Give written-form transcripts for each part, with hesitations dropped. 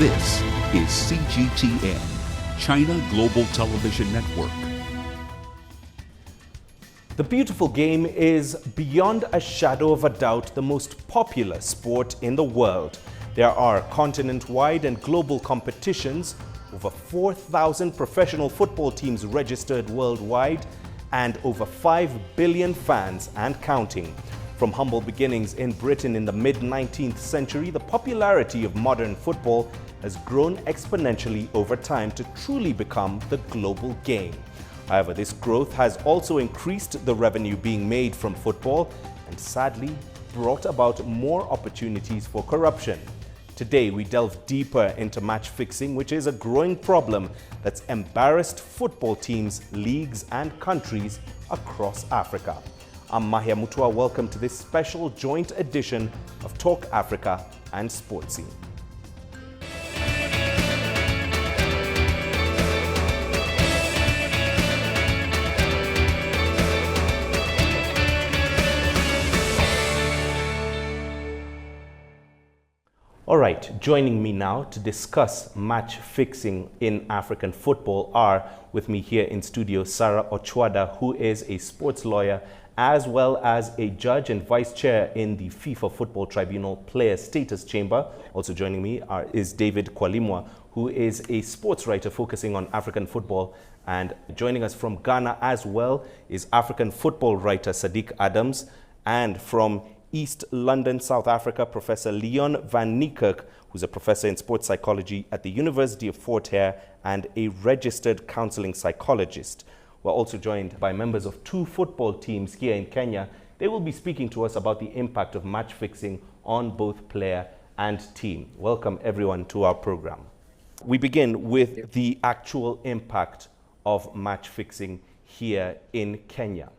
This is CGTN, China Global Television Network. The beautiful game is, beyond a shadow of a doubt, the most popular sport in the world. There are continent-wide and global competitions, over 4,000 professional football teams registered worldwide, and over 5 billion fans and counting. From humble beginnings in Britain in the mid-19th century, the popularity of modern football has grown exponentially over time to truly become the global game. However, this growth has also increased the revenue being made from football and sadly brought about more opportunities for corruption. Today, we delve deeper into match fixing, which is a growing problem that's embarrassed football teams, leagues, and countries across Africa. I'm Mahia Mutua. Welcome to this special joint edition of Talk Africa and Sportsy. All right, joining me now to discuss match fixing in African football are, with me here in studio, Sarah Ochwada, who is a sports lawyer as well as a judge and vice chair in the FIFA Football Tribunal Player Status Chamber. Also joining me is David Kwalimwa, who is a sports writer focusing on African football. And joining us from Ghana as well is African football writer Sadiq Adams, and from East London, South Africa, Professor Leon van Niekerk, who's a professor in sports psychology at the University of Fort Hare and a registered counseling psychologist. We're also joined by members of two football teams here in Kenya. They will be speaking to us about the impact of match fixing on both player and team. Welcome everyone to our program. We begin with the actual impact of match fixing here in Kenya.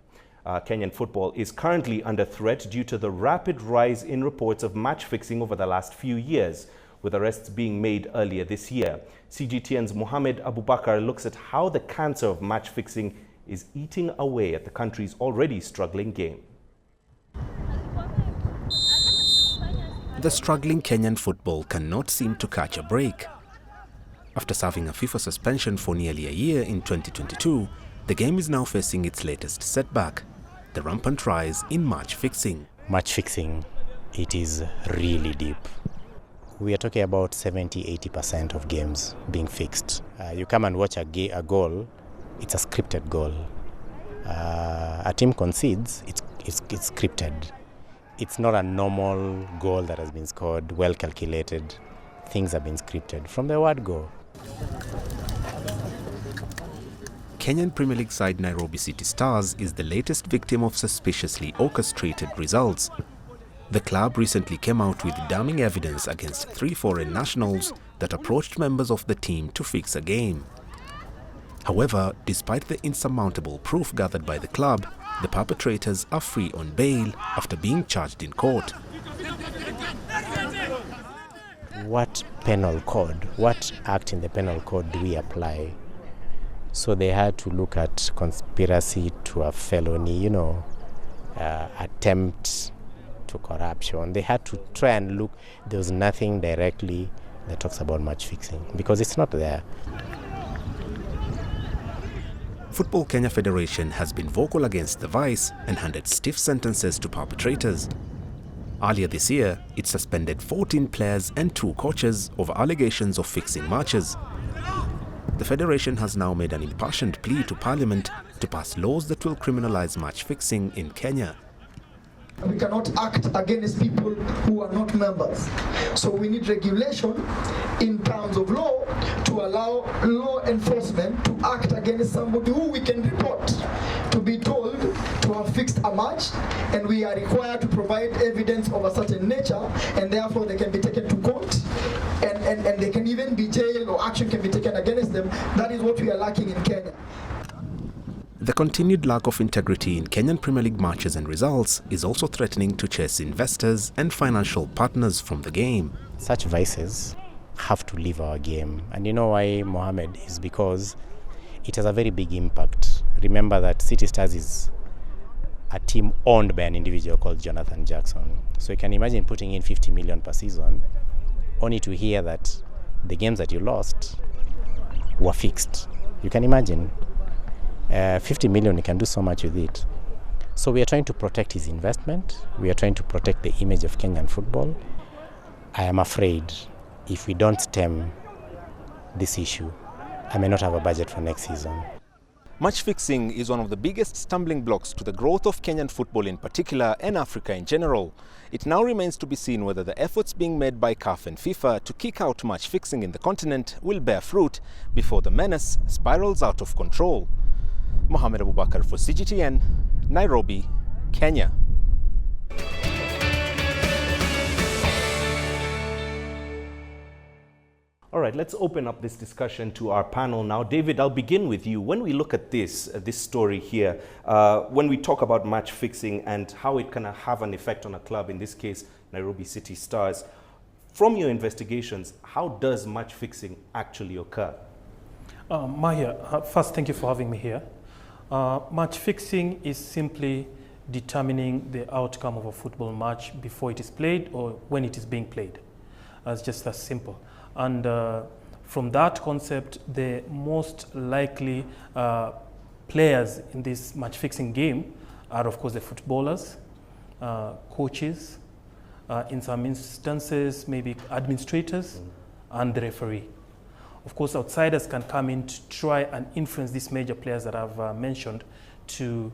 Kenyan football is currently under threat due to the rapid rise in reports of match fixing over the last few years, with arrests being made earlier this year. CGTN's Mohamed Abubakar looks at how the cancer of match fixing is eating away at the country's already struggling game. The struggling Kenyan football cannot seem to catch a break. After serving a FIFA suspension for nearly a year in 2022, the game is now facing its latest setback: the rampant rise in match fixing. Match fixing, it is really deep. We are talking about 70-80% of games being fixed. You come and watch a goal, it's a scripted goal. A team concedes, it's scripted. It's not a normal goal that has been scored, well calculated. Things have been scripted from the word go. Kenyan Premier League side Nairobi City Stars is the latest victim of suspiciously orchestrated results. The club recently came out with damning evidence against 3 foreign nationals that approached members of the team to fix a game. However, despite the insurmountable proof gathered by the club, the perpetrators are free on bail after being charged in court. What penal code, what act in the penal code do we apply? So they had to look at conspiracy to a felony, attempt to corruption. They had to try and look. There was nothing directly that talks about match fixing because it's not there. Football Kenya Federation has been vocal against the vice and handed stiff sentences to perpetrators. Earlier this year, it suspended 14 players and 2 coaches over allegations of fixing matches. The Federation has now made an impassioned plea to Parliament to pass laws that will criminalize match fixing in Kenya. We cannot act against people who are not members. So we need regulation in terms of law to allow law enforcement to act against somebody who we can report to be told to have fixed a match, and we are required to provide evidence of a certain nature, and therefore they can be taken to court and they can even be jailed or action can be taken against them. That is what we are lacking in Kenya. The continued lack of integrity in Kenyan Premier League matches and results is also threatening to chase investors and financial partners from the game. Such vices have to leave our game. And you know why, Mohammed? Is because it has a very big impact. Remember that City Stars is a team owned by an individual called Jonathan Jackson. So you can imagine putting in 50 million per season, only to hear that the games that you lost were fixed. You can imagine 50 million, you can do so much with it. So we are trying to protect his investment. We are trying to protect the image of Kenyan football. I am afraid if we don't stem this issue, I may not have a budget for next season. Match fixing is one of the biggest stumbling blocks to the growth of Kenyan football in particular and Africa in general. It now remains to be seen whether the efforts being made by CAF and FIFA to kick out match fixing in the continent will bear fruit before the menace spirals out of control. Mohamed Abubakar for CGTN, Nairobi, Kenya. All right, let's open up this discussion to our panel now. David, I'll begin with you. When we look at this story here, when we talk about match fixing and how it can have an effect on a club, in this case, Nairobi City Stars, from your investigations, how does match fixing actually occur? Mahia, first, thank you for having me here. Match fixing is simply determining the outcome of a football match before it is played or when it is being played. It's just that simple. And from that concept, the most likely players in this match fixing game are, of course, the footballers, coaches, in some instances, maybe administrators, and the referee. Of course, outsiders can come in to try and influence these major players that I've mentioned to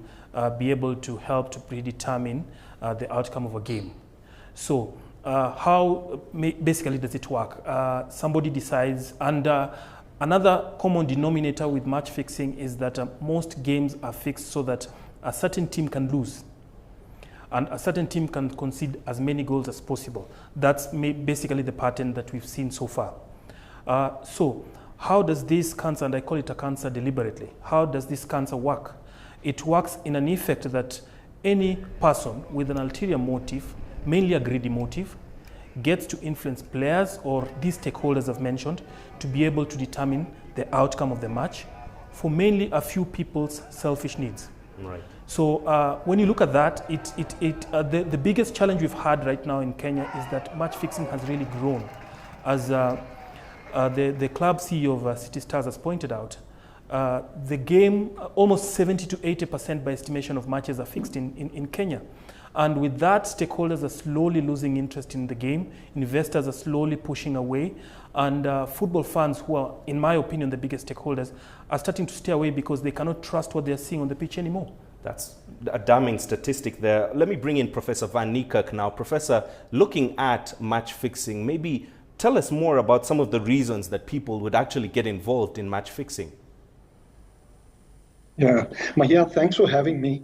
be able to help to predetermine the outcome of a game. So how basically does it work? Somebody decides, and another common denominator with match fixing is that most games are fixed so that a certain team can lose and a certain team can concede as many goals as possible. That's basically the pattern that we've seen so far. So how does this cancer, and I call it a cancer deliberately, how does this cancer work? It works in an effect that any person with an ulterior motive, mainly a greedy motive, gets to influence players or these stakeholders I've mentioned to be able to determine the outcome of the match for mainly a few people's selfish needs. Right. So when you look at that, the biggest challenge we've had right now in Kenya is that match fixing has really grown. As the club CEO of City Stars has pointed out, the game, almost 70 to 80% by estimation of matches are fixed in Kenya. And with that, stakeholders are slowly losing interest in the game, investors are slowly pushing away, and football fans, who are, in my opinion, the biggest stakeholders, are starting to stay away because they cannot trust what they're seeing on the pitch anymore. That's a damning statistic there. Let me bring in Professor Van Niekerk now. Professor, looking at match fixing, maybe tell us more about some of the reasons that people would actually get involved in match fixing. Yeah, Mahia, thanks for having me.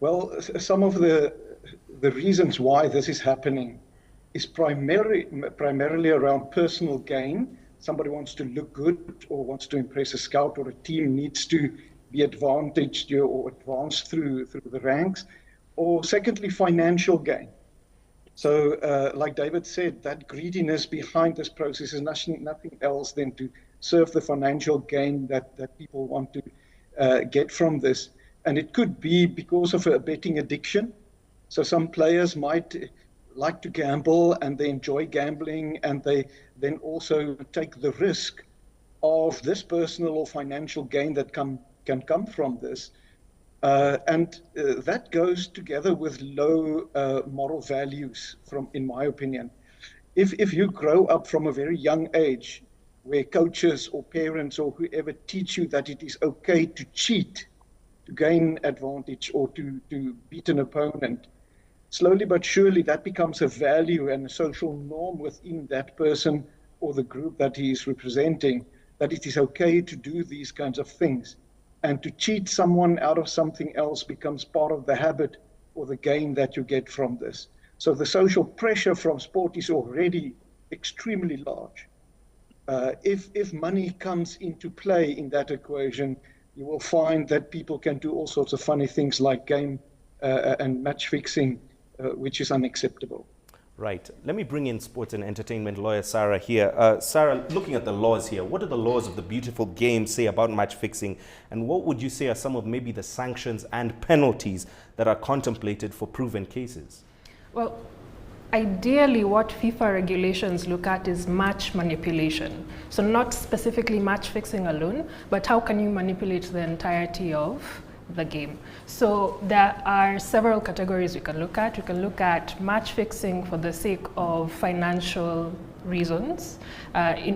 Well, some of the reasons why this is happening is primarily around personal gain. Somebody wants to look good or wants to impress a scout, or a team needs to be advantaged or advance through the ranks. Or secondly, financial gain. So like David said, that greediness behind this process is nothing else than to serve the financial gain that people want to get from this. And it could be because of a betting addiction. So some players might like to gamble and they enjoy gambling, and they then also take the risk of this personal or financial gain that can come from this. And that goes together with low moral values, in my opinion. If you grow up from a very young age where coaches or parents or whoever teach you that it is okay to cheat, to gain advantage, or to beat an opponent, slowly but surely that becomes a value and a social norm within that person or the group that he is representing, that it is okay to do these kinds of things. And to cheat someone out of something else becomes part of the habit or the gain that you get from this. So the social pressure from sport is already extremely large. If money comes into play in that equation, you will find that people can do all sorts of funny things like game and match fixing, which is unacceptable. Right. Let me bring in sports and entertainment lawyer Sarah here. Sarah, looking at the laws here, what do the laws of the beautiful game say about match fixing? And what would you say are some of maybe the sanctions and penalties that are contemplated for proven cases? Well, Ideally, what FIFA regulations look at is match manipulation. So not specifically match fixing alone, but how can you manipulate the entirety of the game. So there are several categories we can look at. We can look at match fixing for the sake of financial reasons,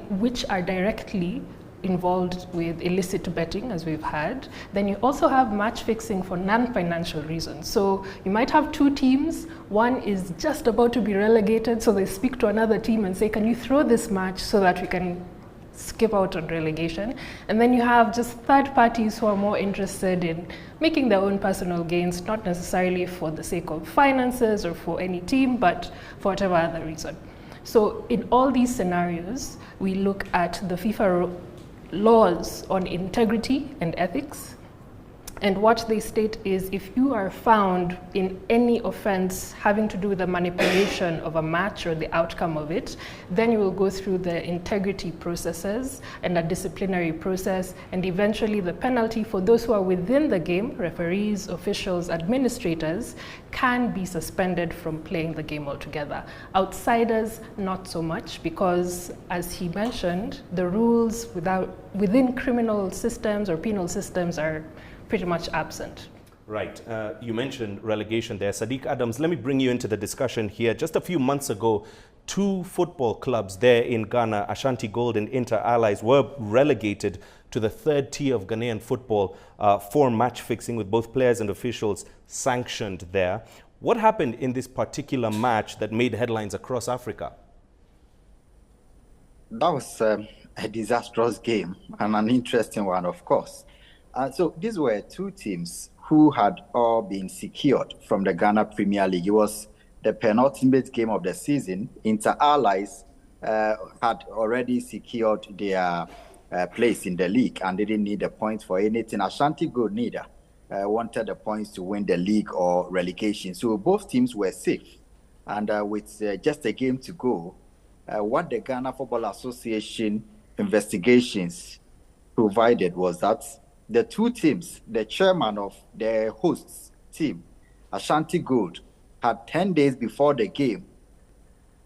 which are directly involved with illicit betting, as we've had. Then you also have match fixing for non-financial reasons. So you might have two teams. One is just about to be relegated, so they speak to another team and say, can you throw this match so that we can skip out on relegation? And then you have just third parties who are more interested in making their own personal gains, not necessarily for the sake of finances or for any team, but for whatever other reason. So in all these scenarios, we look at the FIFA laws on integrity and ethics. And what they state is if you are found in any offense having to do with the manipulation of a match or the outcome of it, then you will go through the integrity processes and a disciplinary process, and eventually the penalty for those who are within the game, referees, officials, administrators, can be suspended from playing the game altogether. Outsiders, not so much, because as he mentioned, the rules within criminal systems or penal systems are pretty much absent. Right. You mentioned relegation there. Sadiq Adams, let me bring you into the discussion here. Just a few months ago, two football clubs there in Ghana, Ashanti Gold and Inter Allies, were relegated to the third tier of Ghanaian football for match fixing, with both players and officials sanctioned there. What happened in this particular match that made headlines across Africa? That was a disastrous game and an interesting one, of course. So these were two teams who had all been secured from the Ghana Premier League. It was the penultimate game of the season. Inter Allies had already secured their place in the league and didn't need a point for anything. Ashanti Gold neither wanted the points to win the league or relegation. So both teams were safe. And with just a game to go, what the Ghana Football Association investigations provided was that the two teams, the chairman of the hosts team, Ashanti Gold, had 10 days before the game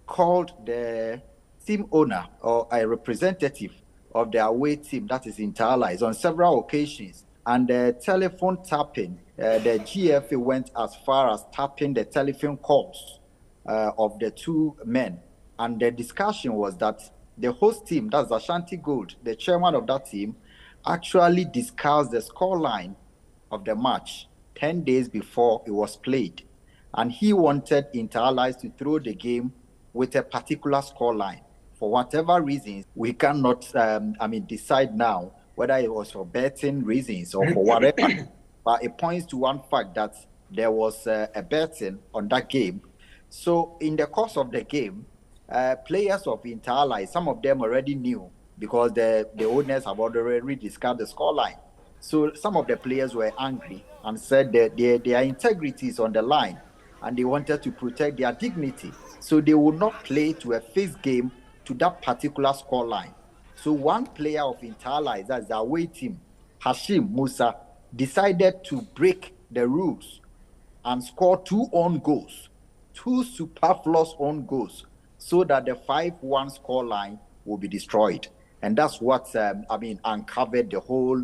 called the team owner or a representative of the away team, that is Inter Allies, on several occasions. And the telephone tapping, the GFA went as far as tapping the telephone calls of the two men. And the discussion was that the host team, that's Ashanti Gold, the chairman of that team, actually discussed the scoreline of the match 10 days before it was played. And he wanted Inter Allies to throw the game with a particular scoreline. For whatever reasons, we cannot decide now whether it was for betting reasons or for whatever. But it points to one fact that there was a betting on that game. So in the course of the game, players of Inter Allies, some of them already knew, because the owners have already discussed the scoreline. So some of the players were angry and said that their integrity is on the line and they wanted to protect their dignity. So they would not play to a fixed game to that particular scoreline. So one player of Inter Allies, that's the away team, Hashim Musa, decided to break the rules and score two own goals, two superfluous own goals, so that the 5-1 scoreline will be destroyed. And that's what, uncovered the whole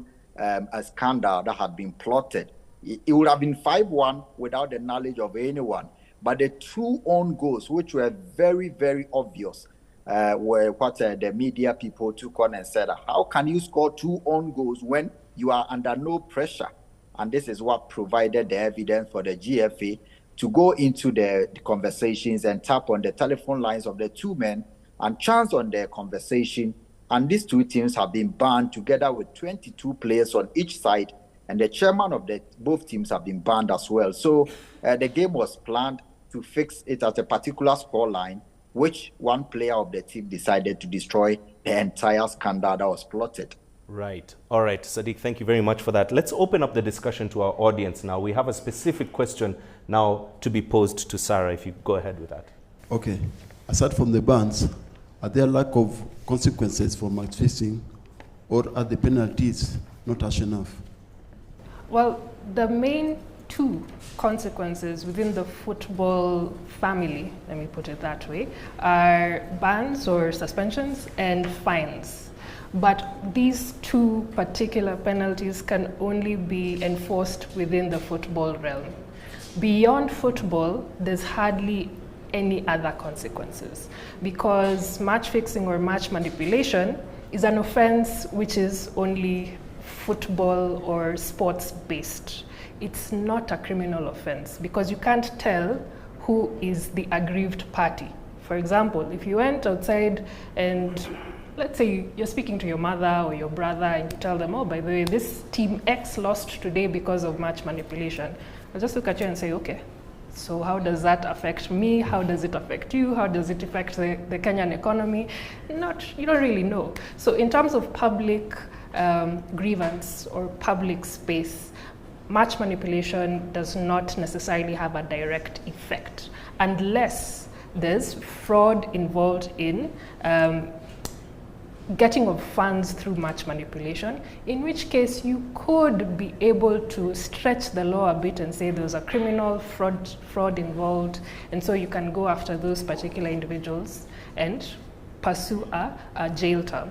scandal that had been plotted. It would have been 5-1 without the knowledge of anyone. But the two own goals, which were very, very obvious, were what the media people took on and said, how can you score two own goals when you are under no pressure? And this is what provided the evidence for the GFA to go into the conversations and tap on the telephone lines of the two men and chance on their conversation. And these two teams have been banned together with 22 players on each side. And the chairman of both teams have been banned as well. So the game was planned to fix it at a particular scoreline, which one player of the team decided to destroy the entire scandal that was plotted. Right. All right, Sadiq, thank you very much for that. Let's open up the discussion to our audience now. We have a specific question now to be posed to Sarah, if you go ahead with that. Okay. Aside from the bans, are there lack of consequences for match fixing, or are the penalties not harsh enough? Well, the main two consequences within the football family, let me put it that way, are bans or suspensions and fines. But these two particular penalties can only be enforced within the football realm. Beyond football, there's hardly any other consequences, because match fixing or match manipulation is an offense which is only football or sports based. It's not a criminal offense because you can't tell who is the aggrieved party. For example, if you went outside and let's say you're speaking to your mother or your brother and you tell them, oh, by the way, this team X lost today because of match manipulation. I'll just look at you and say, okay, so how does that affect me? How does it affect you? How does it affect the Kenyan economy? You don't really know. So in terms of public grievance or public space, match manipulation does not necessarily have a direct effect unless there's fraud involved in getting of funds through match manipulation, in which case you could be able to stretch the law a bit and say there's a criminal fraud involved, and so you can go after those particular individuals and pursue a jail term.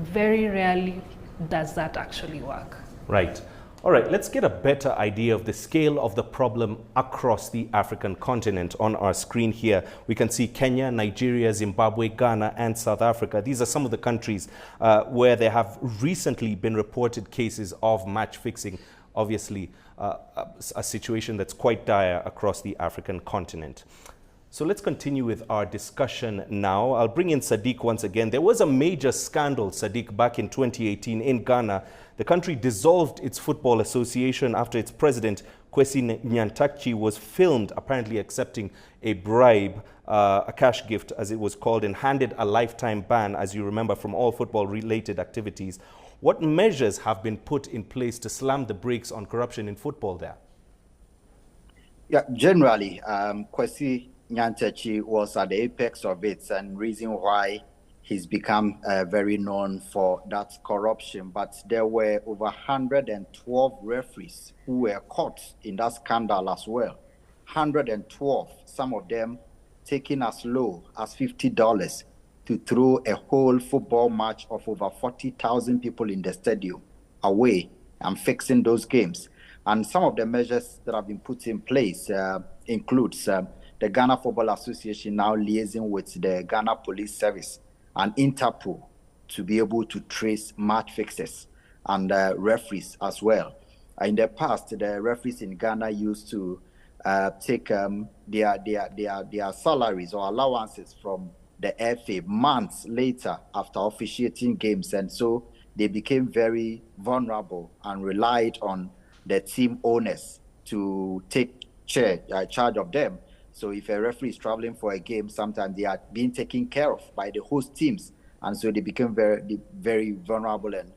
Very rarely does that actually work. Right. All right, let's get a better idea of the scale of the problem across the African continent. On our screen here, we can see Kenya, Nigeria, Zimbabwe, Ghana, and South Africa. These are some of the countries where there have recently been reported cases of match fixing. Obviously, a situation that's quite dire across the African continent. So let's continue with our discussion now. I'll bring in Sadiq once again. There was a major scandal, Sadiq, back in 2018 in Ghana. The country dissolved its football association after its president, Kwesi Nyantakyi, was filmed apparently accepting a bribe, a cash gift as it was called, and handed a lifetime ban, as you remember, from all football-related activities. What measures have been put in place to slam the brakes on corruption in football there? Yeah, generally, Kwesi Nyantakyi was at the apex of it, and reason why he's become very known for that corruption. But there were over 112 referees who were caught in that scandal as well. 112, some of them taking as low as $50 to throw a whole football match of over 40,000 people in the stadium away and fixing those games. And some of the measures that have been put in place includes the Ghana Football Association now liaising with the Ghana Police Service and Interpol to be able to trace match fixers and referees as well. In the past, the referees in Ghana used to take their salaries or allowances from the FA months later after officiating games, and so they became very vulnerable and relied on the team owners to take charge of them. So if a referee is traveling for a game, sometimes they are being taken care of by the host teams. And so they become very, very vulnerable and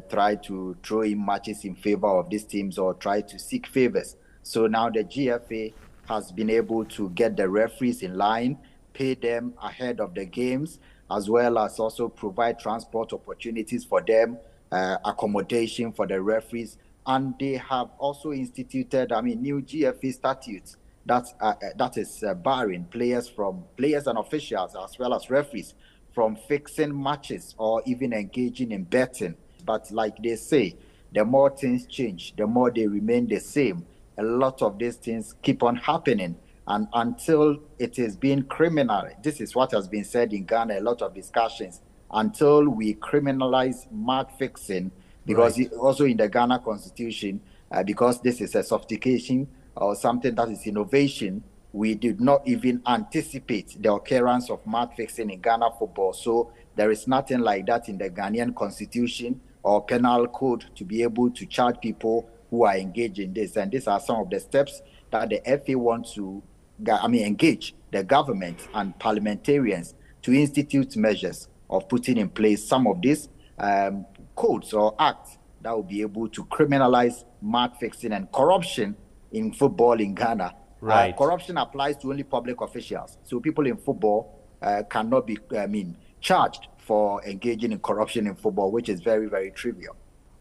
try to throw in matches in favor of these teams or try to seek favors. So now the GFA has been able to get the referees in line, pay them ahead of the games, as well as also provide transport opportunities for them, accommodation for the referees. And they have also instituted, new GFA statutes that is barring players and officials as well as referees from fixing matches or even engaging in betting. But like they say, the more things change, the more they remain the same. A lot of these things keep on happening, and until it is being criminal, this is what has been said in Ghana, a lot of discussions, until we criminalize match fixing, because right. Also in the Ghana constitution, because this is a sophistication or something that is innovation, we did not even anticipate the occurrence of match fixing in Ghana football. So there is nothing like that in the Ghanaian constitution or penal code to be able to charge people who are engaged in this. And these are some of the steps that the FA wants to engage the government and parliamentarians to institute measures of putting in place some of these codes or acts that will be able to criminalize match fixing and corruption in football in Ghana. Right. Corruption applies to only public officials. So people in football cannot be charged for engaging in corruption in football, which is very, very trivial.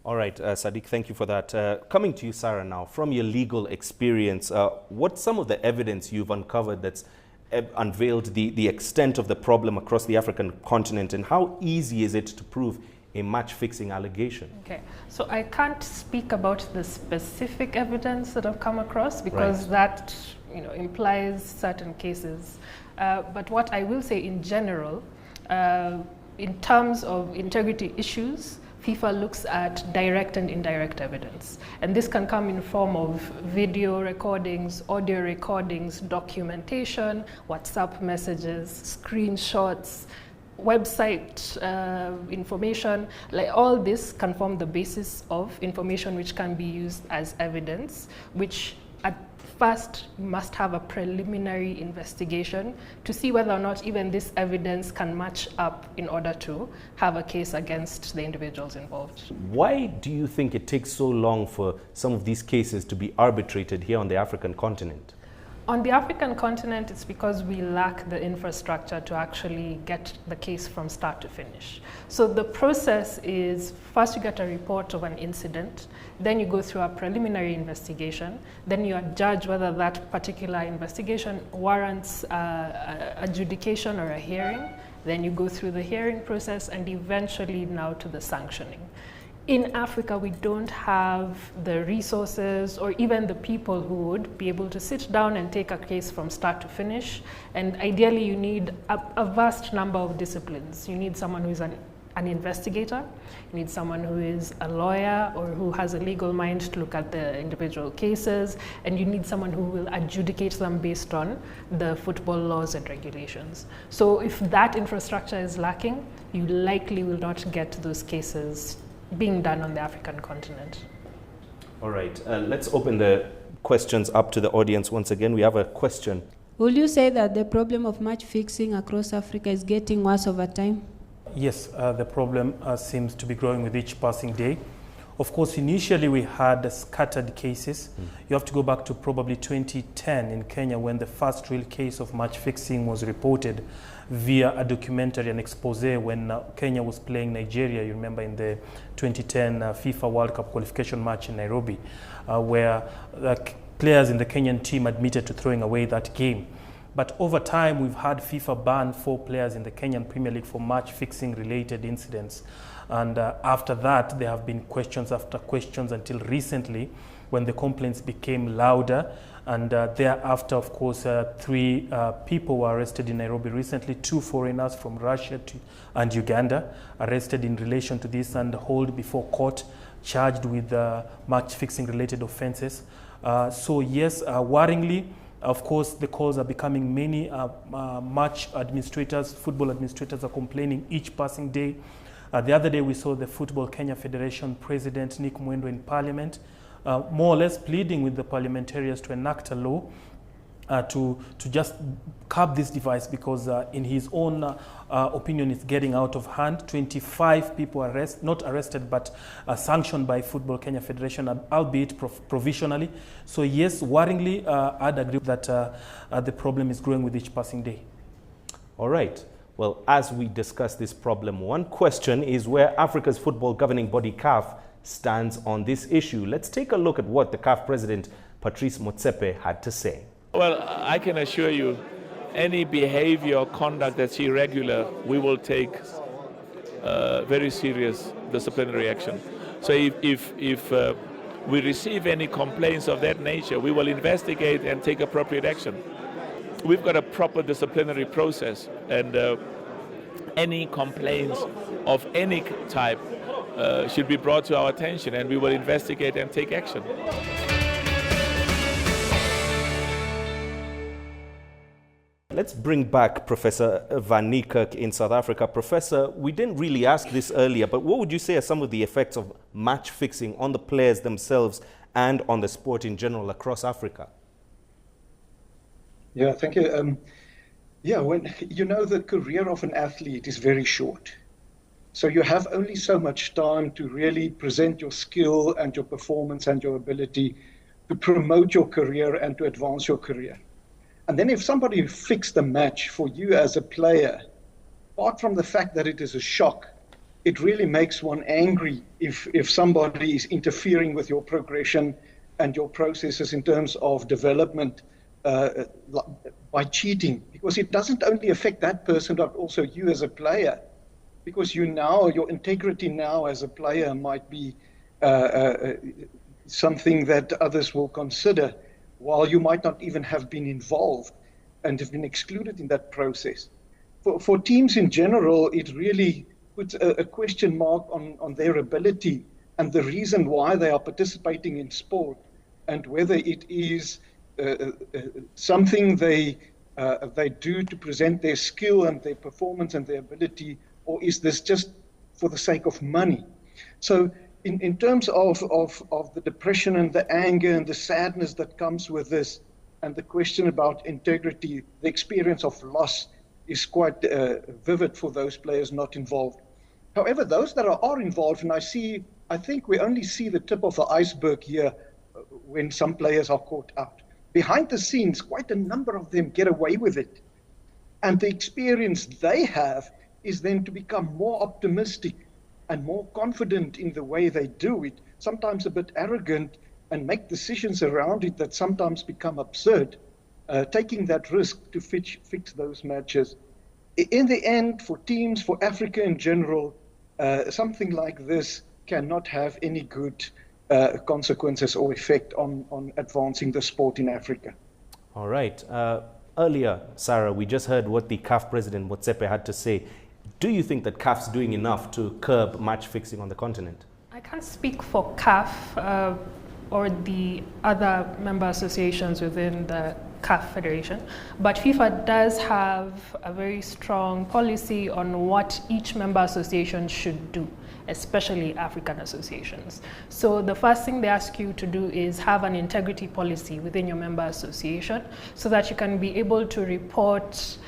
All right, Sadiq, thank you for that. Coming to you, Sarah, now, from your legal experience, what's some of the evidence you've uncovered that's unveiled the extent of the problem across the African continent, and how easy is it to prove a match-fixing allegation? Okay, so I can't speak about the specific evidence that I've come across because that implies certain cases. But what I will say in general, in terms of integrity issues, FIFA looks at direct and indirect evidence. And this can come in form of video recordings, audio recordings, documentation, WhatsApp messages, screenshots, website information. Like all this can form the basis of information which can be used as evidence, which at first must have a preliminary investigation to see whether or not even this evidence can match up in order to have a case against the individuals involved. Why do you think it takes so long for some of these cases to be arbitrated here on the African continent? On the African continent, it's because we lack the infrastructure to actually get the case from start to finish. So the process is, first you get a report of an incident, then you go through a preliminary investigation, then you judge whether that particular investigation warrants adjudication or a hearing, then you go through the hearing process, and eventually now to the sanctioning. In Africa, we don't have the resources or even the people who would be able to sit down and take a case from start to finish. And ideally, you need a vast number of disciplines. You need someone who is an investigator, you need someone who is a lawyer or who has a legal mind to look at the individual cases, and you need someone who will adjudicate them based on the football laws and regulations. So if that infrastructure is lacking, you likely will not get those cases being done on the African continent. All right, let's open the questions up to the audience once again. We have a question. Would you say that the problem of match fixing across Africa is getting worse over time? Yes, the problem seems to be growing with each passing day. Of course, initially we had scattered cases. You have to go back to probably 2010 in Kenya when the first real case of match fixing was reported via a documentary, an expose, when Kenya was playing Nigeria, you remember, in the 2010 FIFA World Cup qualification match in Nairobi, where players in the Kenyan team admitted to throwing away that game. But over time, we've had FIFA ban 4 players in the Kenyan Premier League for match fixing related incidents. And after that, there have been questions after questions until recently when the complaints became louder. And thereafter, of course, 3 people were arrested in Nairobi recently, 2 foreigners from Russia and Uganda arrested in relation to this and hauled before court, charged with match fixing related offenses. So yes, worryingly, of course, the calls are becoming many. Match administrators, football administrators are complaining each passing day. The other day we saw the Football Kenya Federation President Nick Mwendo in Parliament, more or less pleading with the parliamentarians to enact a law to just curb this device because in his own opinion it's getting out of hand. 25 people not arrested but sanctioned by Football Kenya Federation, albeit provisionally. So yes, worryingly, I'd agree that the problem is growing with each passing day. All right. Well, as we discuss this problem, one question is where Africa's football governing body CAF stands on this issue. Let's take a look at what the CAF president, Patrice Motsepe, had to say. Well, I can assure you, any behavior or conduct that's irregular, we will take very serious disciplinary action. So if we receive any complaints of that nature, we will investigate and take appropriate action. We've got a proper disciplinary process, and any complaints of any type should be brought to our attention, and we will investigate and take action. Let's bring back Professor Van Niekerk in South Africa. Professor, we didn't really ask this earlier, but what would you say are some of the effects of match fixing on the players themselves and on the sport in general across Africa? Yeah, thank you. When you know the career of an athlete is very short. So you have only so much time to really present your skill and your performance and your ability to promote your career and to advance your career. And then if somebody fixed a match for you as a player, apart from the fact that it is a shock, it really makes one angry if somebody is interfering with your progression and your processes in terms of development by cheating, because it doesn't only affect that person, but also you as a player, because your integrity now as a player might be something that others will consider, while you might not even have been involved and have been excluded in that process. For teams in general, it really puts a question mark on their ability and the reason why they are participating in sport, and whether it is something they do to present their skill and their performance and their ability, or is this just for the sake of money? So in terms of the depression and the anger and the sadness that comes with this, and the question about integrity, the experience of loss is quite vivid for those players not involved. However, those that are involved, and I think we only see the tip of the iceberg here when some players are caught out. Behind the scenes, quite a number of them get away with it. And the experience they have is then to become more optimistic and more confident in the way they do it, sometimes a bit arrogant, and make decisions around it that sometimes become absurd, taking that risk to fix those matches. In the end, for teams, for Africa in general, something like this cannot have any good consequences or effect on advancing the sport in Africa. All right. Earlier, Sarah, we just heard what the CAF president, Motsepe, had to say. Do you think that CAF's doing enough to curb match fixing on the continent? I can't speak for CAF or the other member associations within the CAF Federation, but FIFA does have a very strong policy on what each member association should do, especially African associations. So the first thing they ask you to do is have an integrity policy within your member association, so that you can be able to report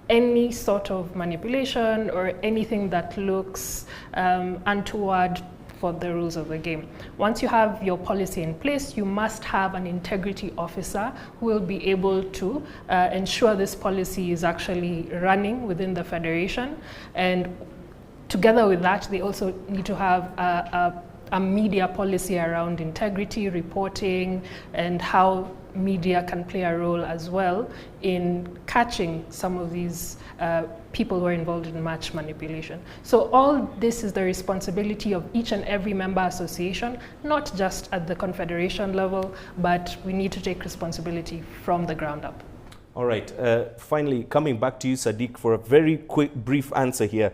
any sort of manipulation or anything that looks untoward for the rules of the game. Once you have your policy in place, you must have an integrity officer who will be able to ensure this policy is actually running within the federation. And together with that, they also need to have a media policy around integrity, reporting, and how media can play a role as well in catching some of these people who are involved in match manipulation. So all this is the responsibility of each and every member association, not just at the confederation level, but we need to take responsibility from the ground up. All right. Finally, coming back to you, Sadiq, for a very quick, brief answer here.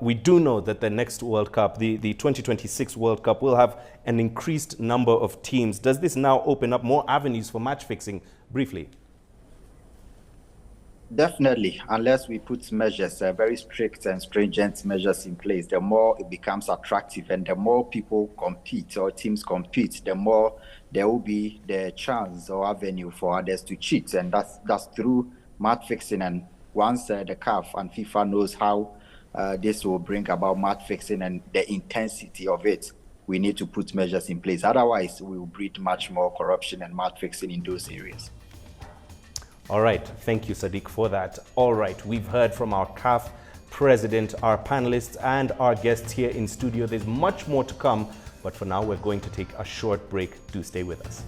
We do know that the next World Cup, the 2026 World Cup, will have an increased number of teams. Does this now open up more avenues for match fixing? Briefly. Definitely, unless we put measures, very strict and stringent measures in place, the more it becomes attractive, and the more people compete or teams compete, the more there will be the chance or avenue for others to cheat, and that's through match fixing. And once the CAF and FIFA knows how this will bring about match fixing and the intensity of it, we need to put measures in place. Otherwise, we will breed much more corruption and match fixing in those areas. All right. Thank you, Sadiq, for that. All right. We've heard from our CAF president, our panelists, and our guests here in studio. There's much more to come, but for now, we're going to take a short break. Do stay with us.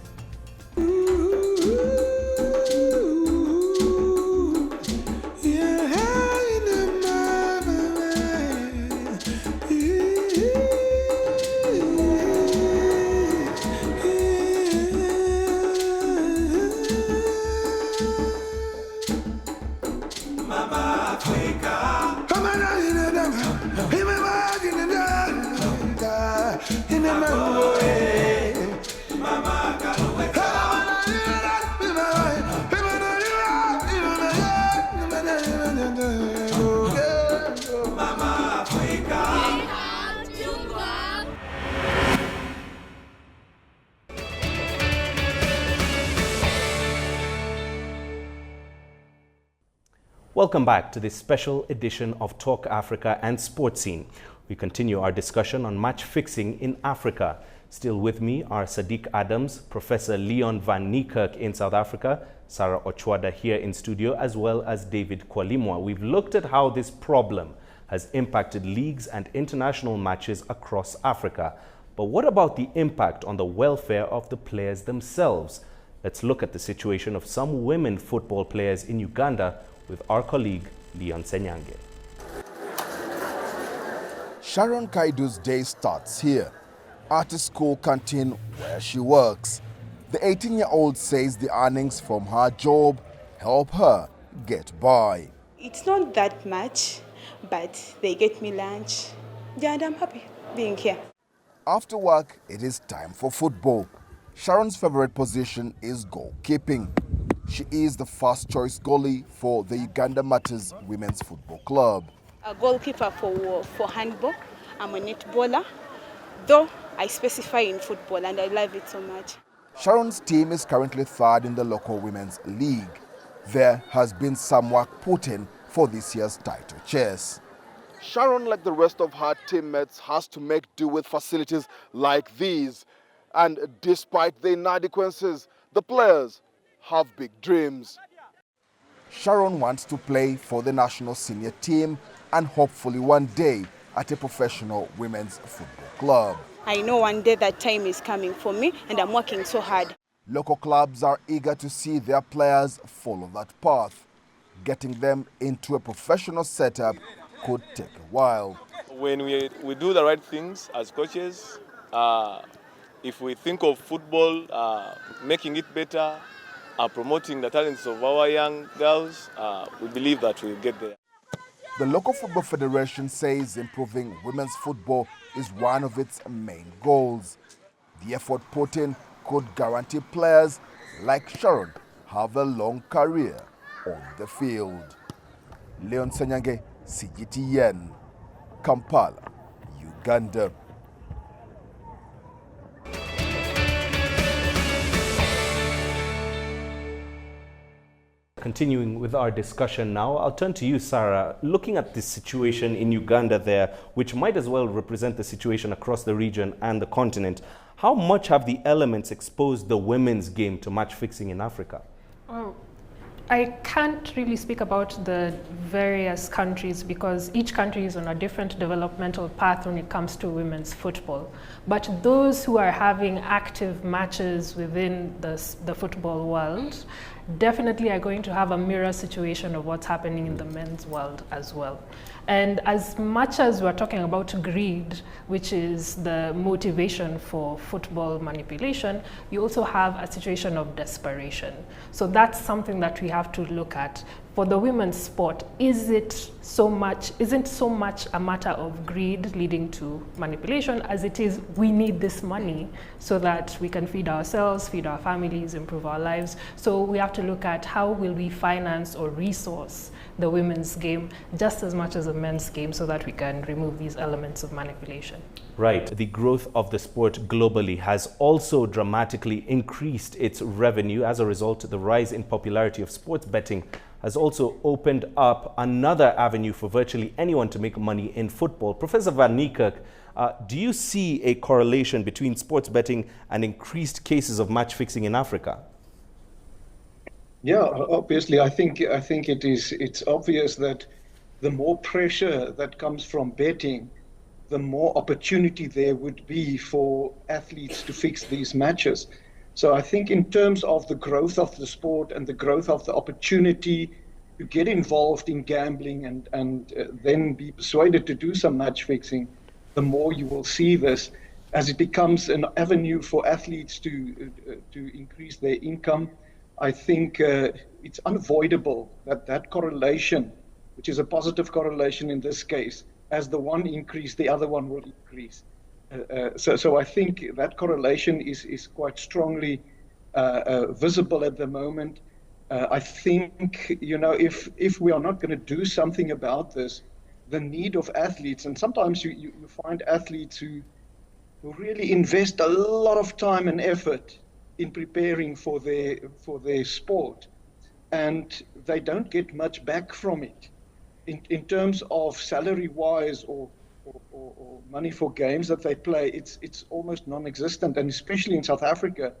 Welcome back to this special edition of Talk Africa and Sports Scene. We continue our discussion on match fixing in Africa. Still with me are Sadiq Adams, Professor Leon van Niekerk in South Africa, Sarah Ochwada here in studio, as well as David Kwalimwa. We've looked at how this problem has impacted leagues and international matches across Africa. But what about the impact on the welfare of the players themselves? Let's look at the situation of some women football players in Uganda with our colleague Leon Senyange. Sharon Kaidu's day starts here, at a school canteen where she works. The 18-year-old says the earnings from her job help her get by. It's not that much, but they get me lunch, and I'm happy being here. After work, it is time for football. Sharon's favorite position is goalkeeping. She is the first choice goalie for the Uganda Matters Women's Football Club. A goalkeeper for handball. I'm a netballer, though I specify in football and I love it so much. Sharon's team is currently third in the local women's league. There has been some work put in for this year's title chase. Sharon, like the rest of her teammates, has to make do with facilities like these. And despite the inadequacies, the players have big dreams. Sharon wants to play for the national senior team and hopefully one day at a professional women's football club. I know one day that time is coming for me and I'm working so hard. Local clubs are eager to see their players follow that path. Getting them into a professional setup could take a while. When we do the right things as coaches, if we think of football, making it better, promoting the talents of our young girls, we believe that we'll get there. The local football federation says improving women's football is one of its main goals. The effort put in could guarantee players like Sharon have a long career on the field. Leon Senyange, CGTN, Kampala, Uganda. Continuing with our discussion now, I'll turn to you, Sarah. Looking at this situation in Uganda there, which might as well represent the situation across the region and the continent, how much have the elements exposed the women's game to match fixing in Africa? Oh, I can't really speak about the various countries because each country is on a different developmental path when it comes to women's football. But those who are having active matches within the football world definitely are going to have a mirror situation of what's happening in the men's world as well. And as much as we're talking about greed, which is the motivation for football manipulation, you also have a situation of desperation. So that's something that we have to look at. For the women's sport, isn't so much a matter of greed leading to manipulation as it is we need this money so that we can feed ourselves, feed our families, improve our lives. So we have to look at how will we finance or resource the women's game just as much as the men's game so that we can remove these elements of manipulation. Right. The growth of the sport globally has also dramatically increased its revenue. As a result, the rise in popularity of sports betting has also opened up another avenue for virtually anyone to make money in football. Professor Van Niekerk, do you see a correlation between sports betting and increased cases of match fixing in Africa? Yeah, obviously, I think it's obvious that the more pressure that comes from betting, the more opportunity there would be for athletes to fix these matches. So I think in terms of the growth of the sport and the growth of the opportunity to get involved in gambling and then be persuaded to do some match fixing, the more you will see this as it becomes an avenue for athletes to increase their income. I think it's unavoidable that correlation, which is a positive correlation in this case, as the one increase, the other one will increase. So I think that correlation is quite strongly visible at the moment. I think, if we are not going to do something about this, the need of athletes, and sometimes you find athletes who really invest a lot of time and effort in preparing for their sport, and they don't get much back from it in terms of salary-wise or money for games that they play. It's almost non-existent, and especially in South Africa,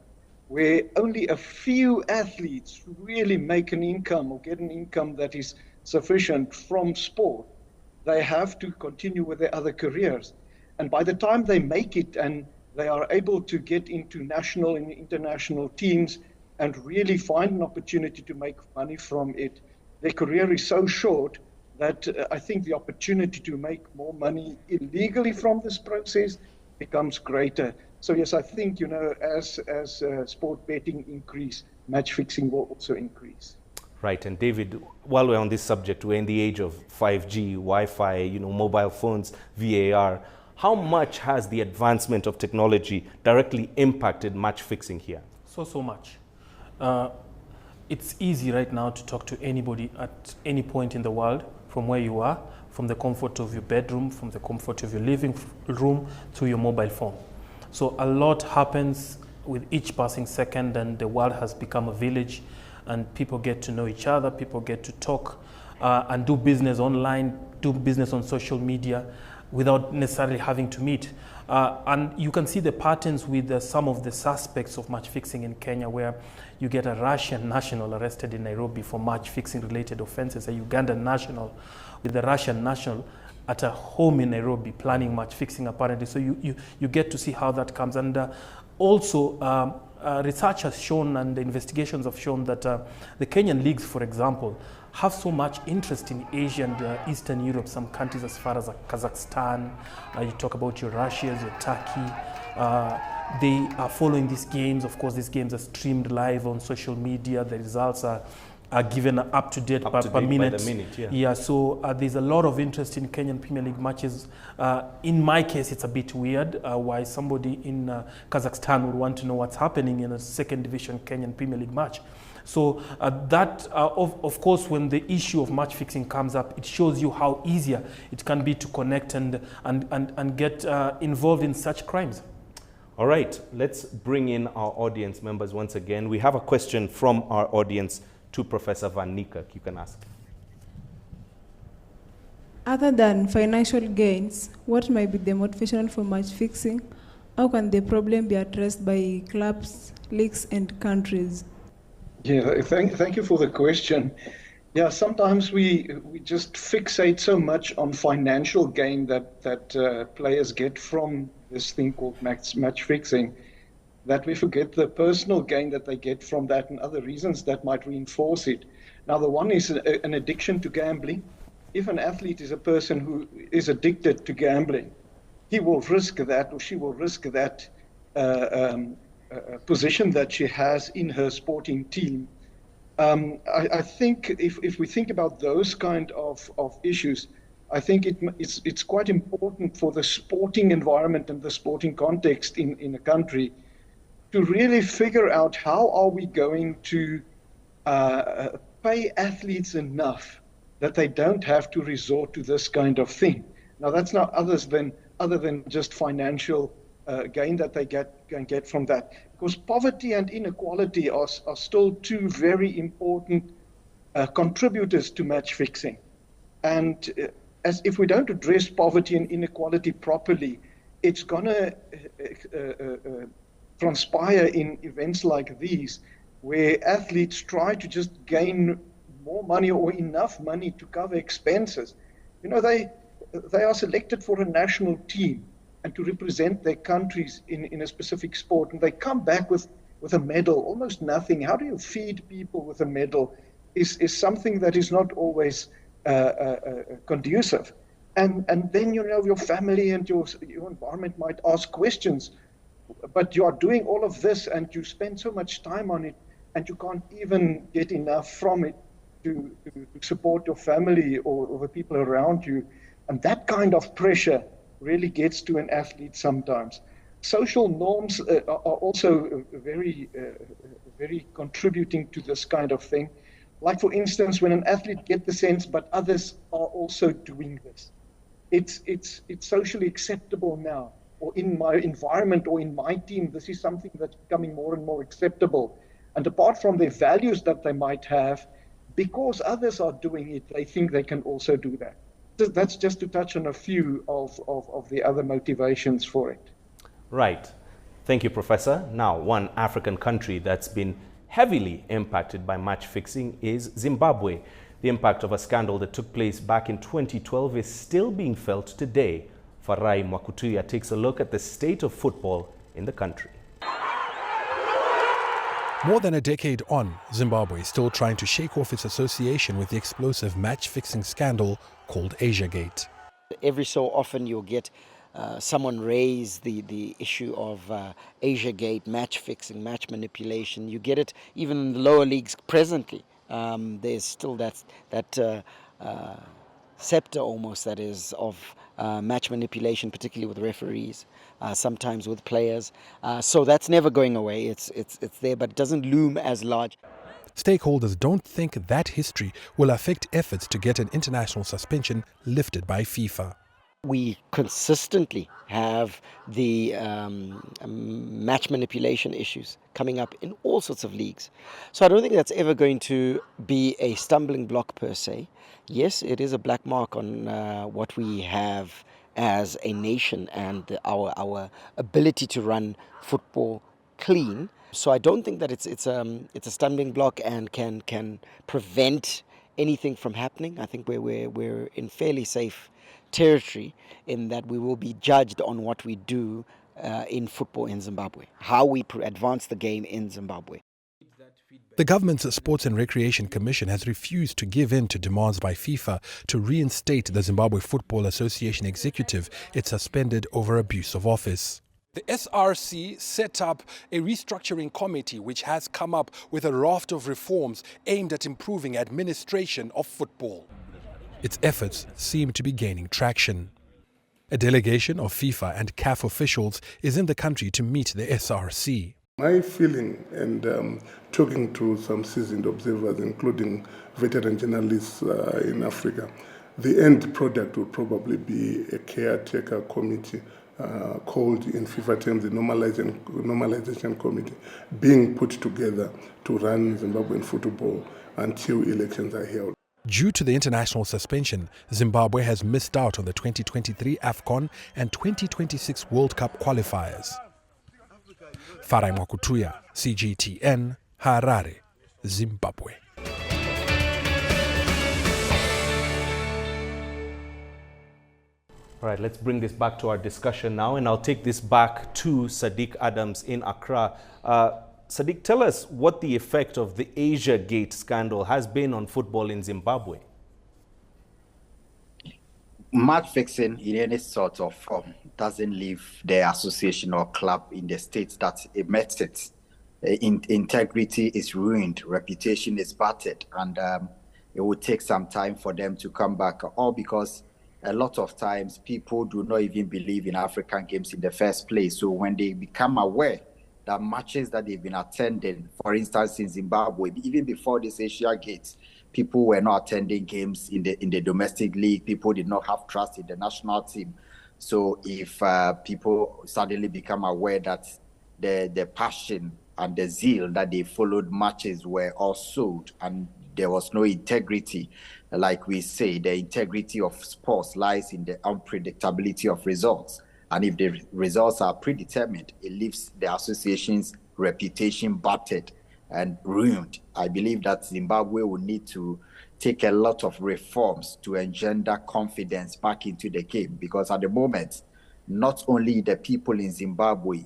where only a few athletes really make an income or get an income that is sufficient from sport. they have to continue with their other careers. And by the time they make it and they are able to get into national and international teams and really find an opportunity to make money from it, their career is so short that I think the opportunity to make more money illegally from this process becomes greater. So yes, I think, you know, as sport betting increase, match fixing will also increase. Right, and David, while we're on this subject, we're in the age of 5G, Wi-Fi, you know, mobile phones, VAR. How much has the advancement of technology directly impacted match fixing here? So much. It's easy right now to talk to anybody at any point in the world, from where you are, from the comfort of your bedroom, from the comfort of your living room, to your mobile phone. So a lot happens with each passing second, and the world has become a village, and people get to know each other, people get to talk and do business online, do business on social media without necessarily having to meet. And you can see the patterns with some of the suspects of match fixing in Kenya, where you get a Russian national arrested in Nairobi for match fixing related offenses, a Ugandan national with a Russian national at a home in Nairobi planning match fixing apparently. So you get to see how that comes. And also research has shown and the investigations have shown that the Kenyan leagues, for example, have so much interest in Asia and Eastern Europe, some countries as far as Kazakhstan, you talk about your Russias, your Turkey, they are following these games. Of course, these games are streamed live on social media. The results are given up to date per minute. By the minute, yeah. Yeah, so there's a lot of interest in Kenyan Premier League matches. In my case, it's a bit weird why somebody in Kazakhstan would want to know what's happening in a second division Kenyan Premier League match. So of course, when the issue of match fixing comes up, it shows you how easier it can be to connect and get involved in such crimes. All right, let's bring in our audience members once again. We have a question from our audience to Professor Van Niekerk. You can ask. Other than financial gains, what might be the motivation for match fixing? How can the problem be addressed by clubs, leagues, and countries? Yeah, thank you for the question. Yeah, sometimes we just fixate so much on financial gain that players get from this thing called match fixing, that we forget the personal gain that they get from that and other reasons that might reinforce it. Now, the one is an addiction to gambling. If an athlete is a person who is addicted to gambling, he will risk that, or she will risk that position that she has in her sporting team. I think if we think about those kind of issues, I think it's quite important for the sporting environment and the sporting context in a country to really figure out how are we going to pay athletes enough that they don't have to resort to this kind of thing. Now, that's not other than just financial gain that they can get from that. Because poverty and inequality are still two very important contributors to match fixing. And as if we don't address poverty and inequality properly, it's going to transpire in events like these, where athletes try to just gain more money or enough money to cover expenses. You know, they are selected for a national team and to represent their countries in a specific sport, and they come back with a medal, almost nothing. How do you feed people with a medal is something that is not always conducive. And then, you know, your family and your environment might ask questions, but you are doing all of this and you spend so much time on it and you can't even get enough from it to support your family or the people around you. And that kind of pressure really gets to an athlete sometimes. Social norms are also very contributing to this kind of thing. Like, for instance, when an athlete gets the sense, but others are also doing this. It's socially acceptable now, or in my environment or in my team, this is something that's becoming more and more acceptable. And apart from the values that they might have, because others are doing it, they think they can also do that. That's just to touch on a few of the other motivations for it. Right. Thank you, Professor. Now, one African country that's been heavily impacted by match fixing is Zimbabwe. The impact of a scandal that took place back in 2012 is still being felt today. Farai Mwakutuya takes a look at the state of football in the country. More than a decade on, Zimbabwe is still trying to shake off its association with the explosive match-fixing scandal called Asiagate. Every so often you'll get someone raise the issue of Asiagate, match-fixing, match manipulation. You get it even in the lower leagues presently. There's still that scepter almost that is of match manipulation, particularly with referees, sometimes with players. So that's never going away. It's there, but it doesn't loom as large. Stakeholders don't think that history will affect efforts to get an international suspension lifted by FIFA. We consistently have the match manipulation issues coming up in all sorts of leagues. So I don't think that's ever going to be a stumbling block per se. Yes, it is a black mark on what we have as a nation and our ability to run football clean. So I don't think that it's a stumbling block and can prevent anything from happening. I think we're in fairly safe territory in that we will be judged on what we do in football in Zimbabwe, how we advance the game in Zimbabwe. The government's Sports and Recreation Commission has refused to give in to demands by FIFA to reinstate the Zimbabwe Football Association executive it suspended over abuse of office. The SRC set up a restructuring committee which has come up with a raft of reforms aimed at improving administration of football. Its efforts seem to be gaining traction. A delegation of FIFA and CAF officials is in the country to meet the SRC. My feeling, and talking to some seasoned observers, including veteran journalists in Africa, the end product will probably be a caretaker committee called in FIFA terms the normalization committee, being put together to run Zimbabwean football until elections are held. Due to the international suspension, Zimbabwe has missed out on the 2023 AFCON and 2026 World Cup qualifiers. Farai Mwakutuya, CGTN, Harare, Zimbabwe. All right, let's bring this back to our discussion now, and I'll take this back to Sadiq Adams in Accra. Sadiq, tell us what the effect of the Asiagate scandal has been on football in Zimbabwe. Match fixing in any sort of form doesn't leave the association or club in the state that emits it. Integrity is ruined, reputation is battered, and it will take some time for them to come back, all because a lot of times people do not even believe in African games in the first place. So when they become aware that matches that they've been attending, for instance, in Zimbabwe, even before this Asiagate, people were not attending games in the domestic league. People did not have trust in the national team. So if people suddenly become aware that the passion and the zeal that they followed matches were all sold and there was no integrity, like we say, the integrity of sports lies in the unpredictability of results. And if the results are predetermined, it leaves the association's reputation battered and ruined. I believe that Zimbabwe will need to take a lot of reforms to engender confidence back into the game, because at the moment, not only the people in Zimbabwe,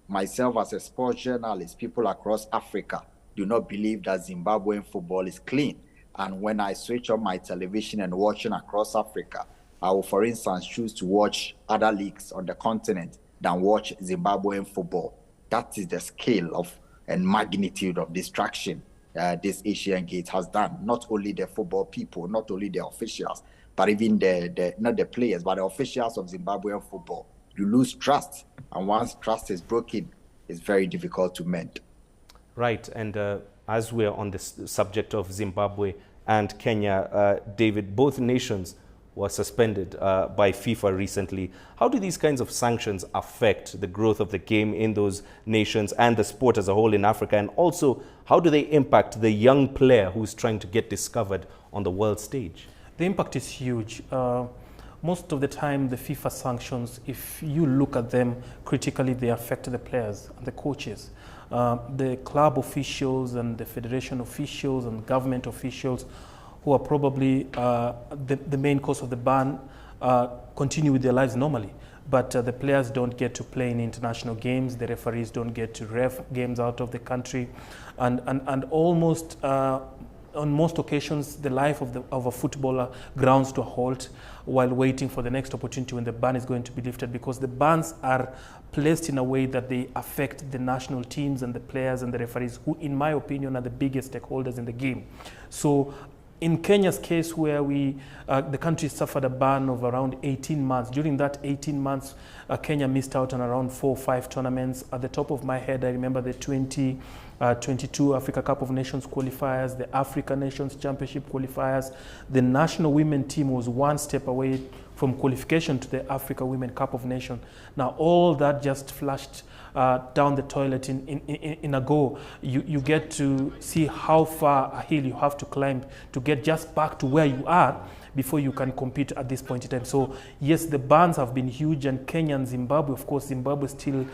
myself as a sports journalist, people across Africa do not believe that Zimbabwean football is clean. And when I switch on my television and watching across Africa, I will, for instance, choose to watch other leagues on the continent than watch Zimbabwean football. That is the scale of and magnitude of distraction this Asiagate has done. Not only the football people, not only the officials, but even not the players, but the officials of Zimbabwean football. You lose trust, and once trust is broken, it's very difficult to mend. Right, and as we're on this subject of Zimbabwe and Kenya, David, both nations were suspended by FIFA recently. How do these kinds of sanctions affect the growth of the game in those nations and the sport as a whole in Africa? And also, how do they impact the young player who's trying to get discovered on the world stage? The impact is huge. Most of the time, the FIFA sanctions, if you look at them critically, they affect the players and the coaches. The club officials and the federation officials and government officials who are probably the main cause of the ban continue with their lives normally. But the players don't get to play in international games, the referees don't get to ref games out of the country, and almost on most occasions the life of a footballer grounds to a halt while waiting for the next opportunity when the ban is going to be lifted, because the bans are placed in a way that they affect the national teams and the players and the referees, who in my opinion are the biggest stakeholders in the game. So in Kenya's case, where the country suffered a ban of around 18 months, during that 18 months, Kenya missed out on around 4 or 5 tournaments. At the top of my head, I remember the 2022 Africa Cup of Nations qualifiers, the Africa Nations Championship qualifiers. The national women team was 1 step away from qualification to the Africa Women Cup of Nations. Now, all that just flushed down the toilet in a go. You get to see how far a hill you have to climb to get just back to where you are before you can compete at this point in time. So yes, the bans have been huge, and Kenya and Zimbabwe, of course, Zimbabwe still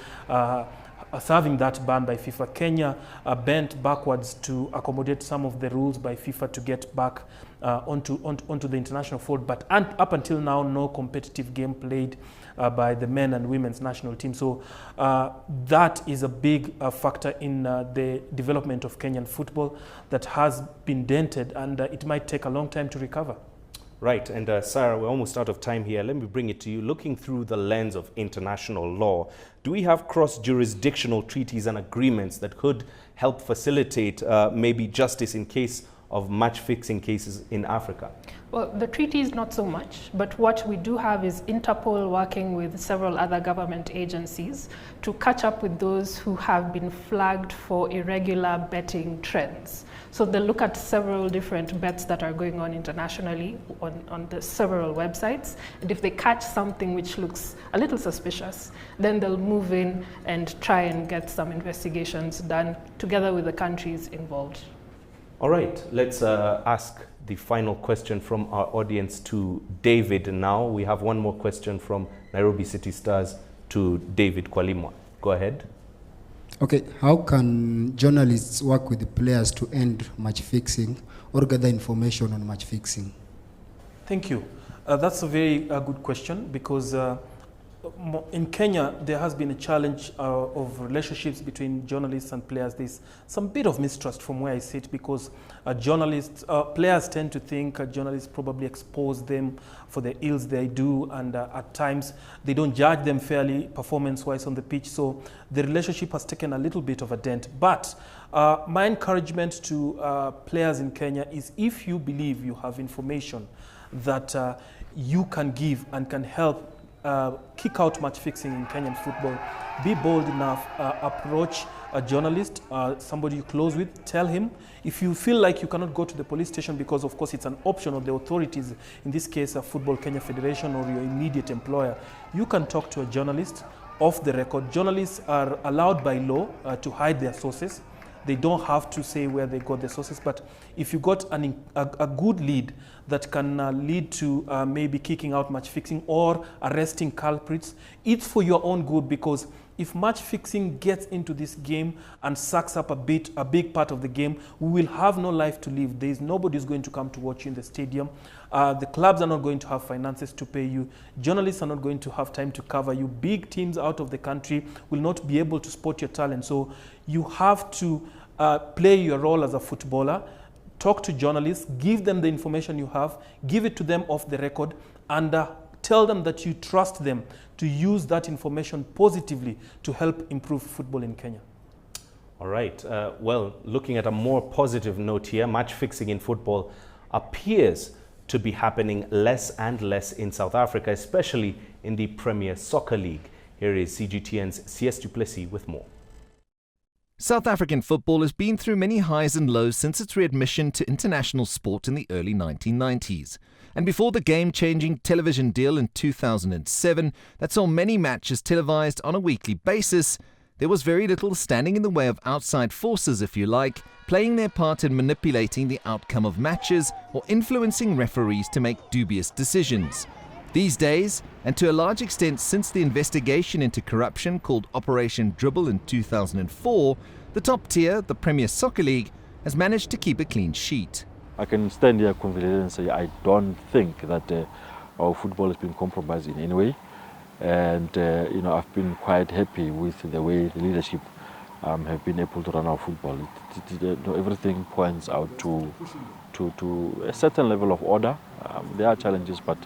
serving that ban by FIFA. Kenya bent backwards to accommodate some of the rules by FIFA to get back onto the international fold, but up until now, no competitive game played by the men and women's national team. So that is a big factor in the development of Kenyan football that has been dented, and it might take a long time to recover. Right, and Sarah, we're almost out of time here. Let me bring it to you. Looking through the lens of international law, do we have cross-jurisdictional treaties and agreements that could help facilitate maybe justice in case of match-fixing cases in Africa? Well, the treaty is not so much, but what we do have is Interpol working with several other government agencies to catch up with those who have been flagged for irregular betting trends. So they look at several different bets that are going on internationally on the several websites, and if they catch something which looks a little suspicious, then they'll move in and try and get some investigations done together with the countries involved. All right, let's ask the final question from our audience to David now. We have one more question from Nairobi City Stars to David Kwalimwa. Go ahead. Okay, how can journalists work with the players to end match fixing or gather information on match fixing? Thank you. That's a very good question, because in Kenya, there has been a challenge of relationships between journalists and players. There's some bit of mistrust from where I sit, because players tend to think journalists probably expose them for the ills they do, and at times they don't judge them fairly performance-wise on the pitch. So the relationship has taken a little bit of a dent. But my encouragement to players in Kenya is, if you believe you have information that you can give and can help kick out match fixing in Kenyan football, be bold enough, approach a journalist, somebody you close with, tell him. If you feel like you cannot go to the police station, because of course it's an option of the authorities, in this case a Football Kenya Federation or your immediate employer, you can talk to a journalist off the record. Journalists are allowed by law to hide their sources. They don't have to say where they got the sources, but if you got a good lead that can lead to maybe kicking out match fixing or arresting culprits, it's for your own good, because if match fixing gets into this game and sucks up a big part of the game, we will have no life to live. There is nobody who's going to come to watch you in the stadium. The clubs are not going to have finances to pay you. Journalists are not going to have time to cover you. Big teams out of the country will not be able to spot your talent. So you have to play your role as a footballer, talk to journalists, give them the information you have, give it to them off the record, and tell them that you trust them to use that information positively to help improve football in Kenya. All right. Well, looking at a more positive note here, match fixing in football appears to be happening less and less in South Africa, especially in the Premier Soccer League. Here is CGTN's CS Du Plessis with more. South African football has been through many highs and lows since its readmission to international sport in the early 1990s. And before the game-changing television deal in 2007 that saw many matches televised on a weekly basis, there was very little standing in the way of outside forces, if you like, playing their part in manipulating the outcome of matches or influencing referees to make dubious decisions. These days, and to a large extent since the investigation into corruption called Operation Dribble in 2004, the top tier, the Premier Soccer League, has managed to keep a clean sheet. I can stand here confidently and say I don't think that our football has been compromised in any way. And you know, I've been quite happy with the way the leadership have been able to run our football. Everything points out to a certain level of order. There are challenges, but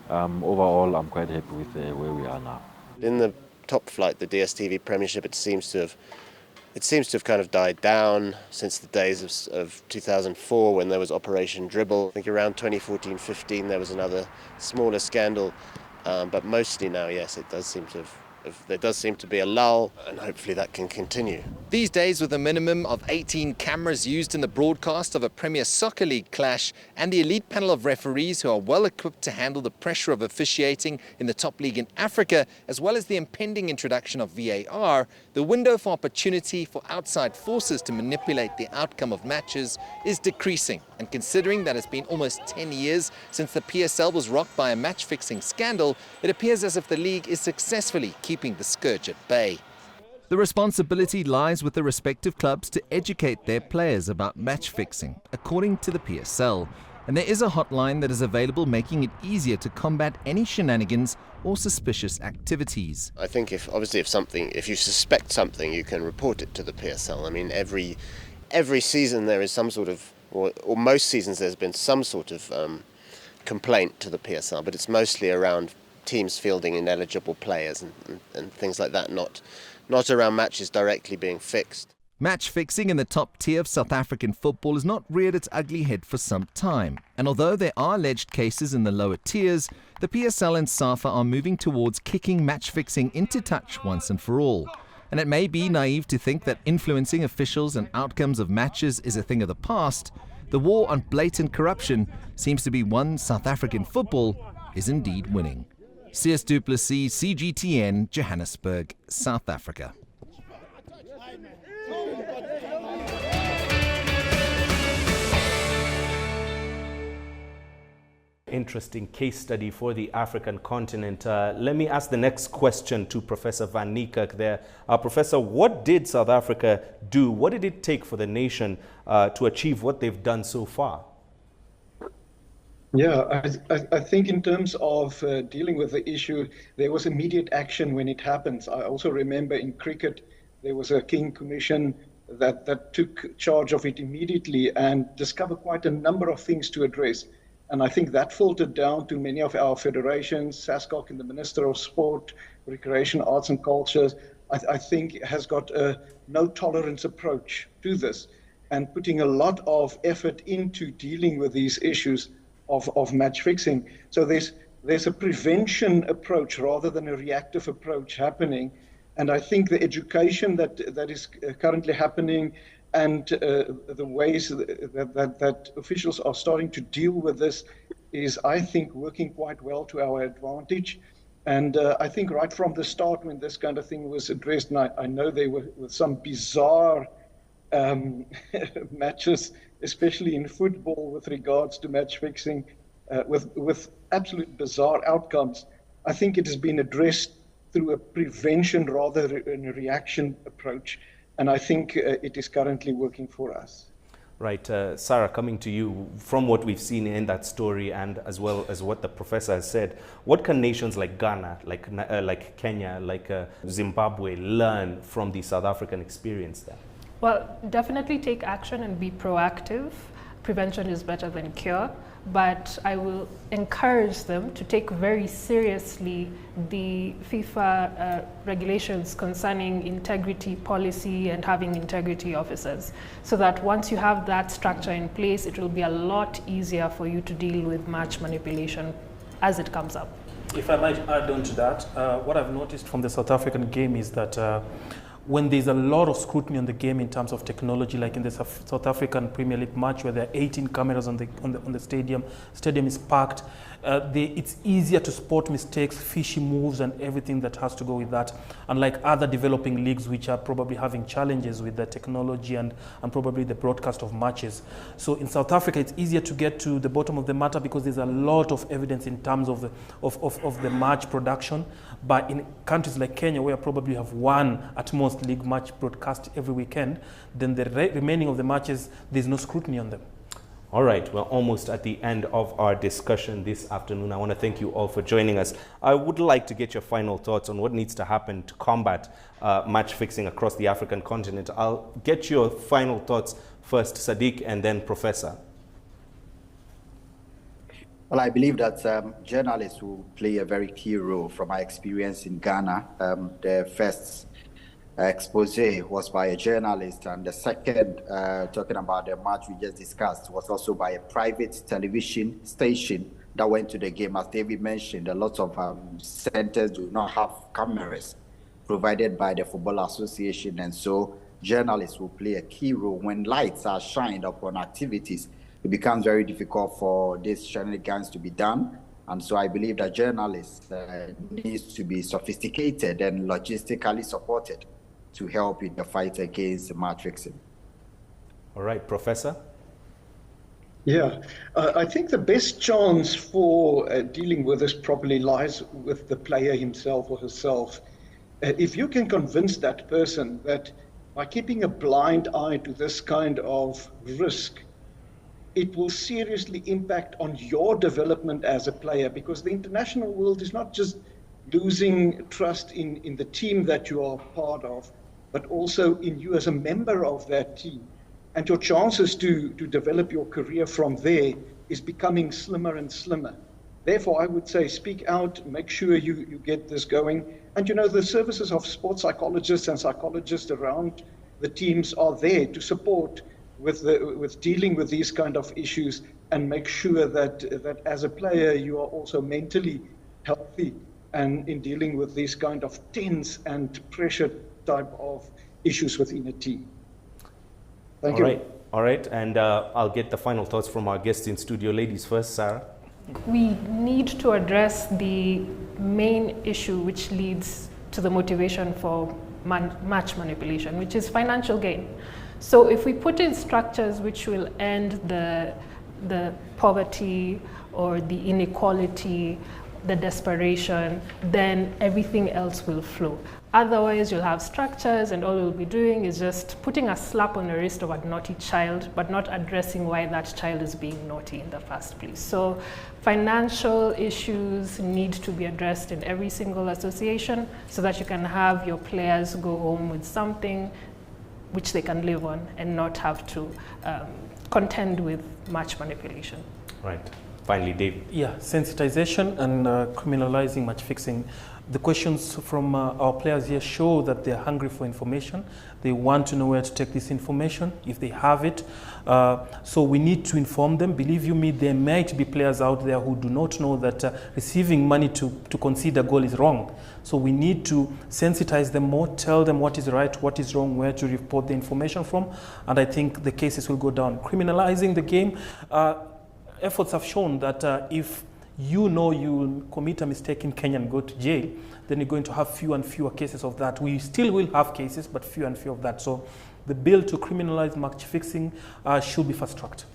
overall, I'm quite happy with where we are now. In the top flight, the DStv Premiership, it seems to have kind of died down since the days of 2004 when there was Operation Dribble. I think around 2014-15 there was another smaller scandal, but mostly now, yes, there does seem to be a lull, and hopefully that can continue. These days, with a minimum of 18 cameras used in the broadcast of a Premier Soccer League clash and the elite panel of referees who are well equipped to handle the pressure of officiating in the top league in Africa, as well as the impending introduction of VAR, the window for opportunity for outside forces to manipulate the outcome of matches is decreasing. And considering that it's been almost 10 years since the PSL was rocked by a match-fixing scandal, it appears as if the league is successfully keeping the scourge at bay. The responsibility lies with the respective clubs to educate their players about match fixing, according to the PSL. And there is a hotline that is available, making it easier to combat any shenanigans or suspicious activities. I think if you suspect something, you can report it to the PSL. I mean, every season there is some sort of, or most seasons there's been some sort of complaint to the PSL, but it's mostly around teams fielding ineligible players and things like that, not around matches directly being fixed. Match fixing in the top tier of South African football has not reared its ugly head for some time. And although there are alleged cases in the lower tiers, the PSL and SAFA are moving towards kicking match fixing into touch once and for all. And it may be naive to think that influencing officials and outcomes of matches is a thing of the past. The war on blatant corruption seems to be one South African football is indeed winning. CS Du Plessis, CGTN, Johannesburg, South Africa. Interesting case study for the African continent. Let me ask the next question to Professor Van Niekerk there. Professor, what did South Africa do? What did it take for the nation to achieve what they've done so far? Yeah, I think in terms of dealing with the issue, there was immediate action when it happens. I also remember in cricket, there was a King Commission that took charge of it immediately and discovered quite a number of things to address. And I think that filtered down to many of our federations. SASCOC and the Minister of Sport, Recreation, Arts and Culture, I think has got a no-tolerance approach to this and putting a lot of effort into dealing with these issues of match fixing. So there's a prevention approach rather than a reactive approach happening. And I think the education that is currently happening and the ways that officials are starting to deal with this is, I think, working quite well to our advantage. And I think right from the start when this kind of thing was addressed, and I know there were some bizarre matches, especially in football with regards to match fixing, with absolute bizarre outcomes. I think it has been addressed through a prevention rather than a reaction approach. And I think it is currently working for us. Right. Sarah, coming to you, from what we've seen in that story and as well as what the professor has said, what can nations like Ghana, like Kenya, like Zimbabwe learn from the South African experience there? Well, definitely take action and be proactive. Prevention is better than cure, but I will encourage them to take very seriously the FIFA regulations concerning integrity policy and having integrity officers, so that once you have that structure in place, it will be a lot easier for you to deal with match manipulation as it comes up. If I might add on to that, what I've noticed from the South African game is that when there's a lot of scrutiny on the game in terms of technology, like in the South African Premier League match where there are 18 cameras on the stadium is packed, it's easier to spot mistakes, fishy moves and everything that has to go with that, unlike other developing leagues which are probably having challenges with the technology and probably the broadcast of matches. So in South Africa, it's easier to get to the bottom of the matter because there's a lot of evidence in terms of the match production. But in countries like Kenya, where probably have one at most league match broadcast every weekend, then the remaining of the matches, there's no scrutiny on them. All right, we're almost at the end of our discussion this afternoon. I want to thank you all for joining us. I would like to get your final thoughts on what needs to happen to combat match fixing across the African continent. I'll get your final thoughts first, Sadiq, and then Professor. Well, I believe that journalists will play a very key role. From my experience in Ghana, the first expose was by a journalist, and the second, talking about the match we just discussed, was also by a private television station that went to the game. As David mentioned, a lot of centers do not have cameras provided by the Football Association, and so journalists will play a key role. When lights are shined upon activities, it becomes very difficult for these shenanigans to be done. And so I believe that journalists needs to be sophisticated and logistically supported to help in the fight against match fixing. All right, Professor? Yeah, I think the best chance for dealing with this properly lies with the player himself or herself. If you can convince that person that by keeping a blind eye to this kind of risk, it will seriously impact on your development as a player, because the international world is not just losing trust in the team that you are part of, but also in you as a member of that team. And your chances to develop your career from there is becoming slimmer and slimmer. Therefore, I would say speak out, make sure you get this going. And you know, the services of sports psychologists and psychologists around the teams are there to support with dealing with these kind of issues, and make sure that as a player you are also mentally healthy and in dealing with these kind of tense and pressure type of issues within a team. Thank you. All right, and I'll get the final thoughts from our guests in studio. Ladies first, Sarah. We need to address the main issue which leads to the motivation for match manipulation, which is financial gain. So if we put in structures which will end the poverty or the inequality, the desperation, then everything else will flow. Otherwise, you'll have structures and all you'll be doing is just putting a slap on the wrist of a naughty child, but not addressing why that child is being naughty in the first place. So financial issues need to be addressed in every single association so that you can have your players go home with something which they can live on and not have to contend with match manipulation. Right. Finally, Dave. Yeah, sensitization and criminalizing match fixing. The questions from our players here show that they're hungry for information. They want to know where to take this information, if they have it. So we need to inform them. Believe you me, there might be players out there who do not know that receiving money to concede a goal is wrong. So we need to sensitize them more, tell them what is right, what is wrong, where to report the information from, and I think the cases will go down. Criminalizing the game, efforts have shown that if you know you will commit a mistake in Kenya and go to jail, then you're going to have fewer and fewer cases of that. We still will have cases, but fewer and fewer of that. So the bill to criminalize match fixing should be fast-tracked.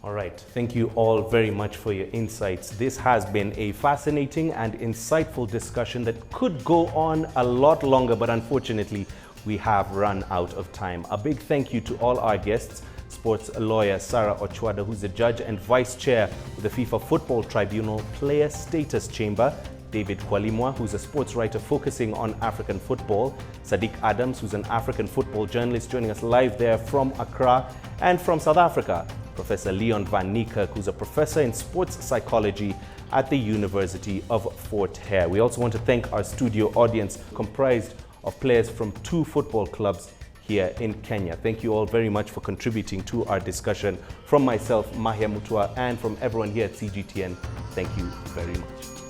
All right. Thank you all very much for your insights. This has been a fascinating and insightful discussion that could go on a lot longer, but unfortunately, we have run out of time. A big thank you to all our guests. Sports lawyer Sarah Ochwada, who's the judge and vice chair of the FIFA Football Tribunal Player Status Chamber. David Kwalimwa, who's a sports writer focusing on African football. Sadiq Adams, who's an African football journalist, joining us live there from Accra. And from South Africa, Professor Leon van Niekerk, who's a professor in sports psychology at the University of Fort Hare. We also want to thank our studio audience, comprised of players from 2 football clubs here in Kenya. Thank you all very much for contributing to our discussion. From myself, Mahia Mutua, and from everyone here at CGTN, thank you very much.